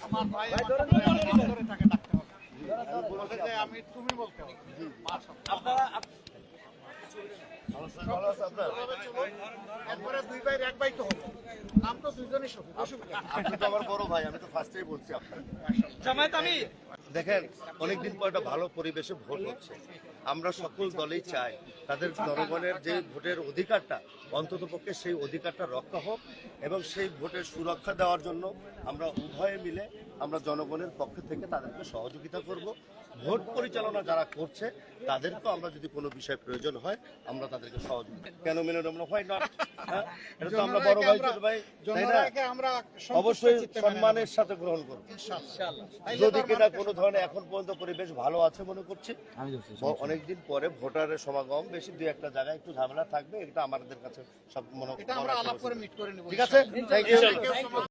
আমার ভাই আমি তুমি বলতে হবে একবারে দুই ভাইয়ের এক ভাই তো হবে নাম তো দুইজনই আপনি তো আমার বড় ভাই আমি তো ফার্স্টেই বলছি আপনার জামায়াত আমি দেখেন অনেকদিন পর একটা ভালো পরিবেশে ভোট হচ্ছে আমরা সকল দলেই চাই তাদের জনগণের যে ভোটের অধিকারটা অন্ততপক্ষে সেই অধিকারটা রক্ষা হোক এবং সেই ভোটের সুরক্ষা দেওয়ার জন্য আমরা উভয়ে মিলে আমরা জনগণের পক্ষ থেকে তাদেরকে সহযোগিতা করব ভোট পরিচালনা যারা করছে তাদেরকেও আমরা যদি কোনো বিষয় প্রয়োজন হয় আমরা তাদেরকে সহযোগিতা কেন মেনে নেব হয় না এটা তো আমরা বড় ভাই ছোট ভাই আমরা অবশ্যই সম্মানের সাথে গ্রহণ করব ইনশাআল্লাহ যদি কিনা কোনো ধরনের এখন পর্যন্ত পরিবেশ ভালো আছে মনে করছি অনেকদিন পরে ভোটারের সমাগম বেশি দুই একটা জায়গায় একটু ঝামেলা থাকবে এটা আমাদের কাছে সব মনে এটা আমরা আলাপ করে মিট করে নেব ঠিক আছে থ্যাংক ইউ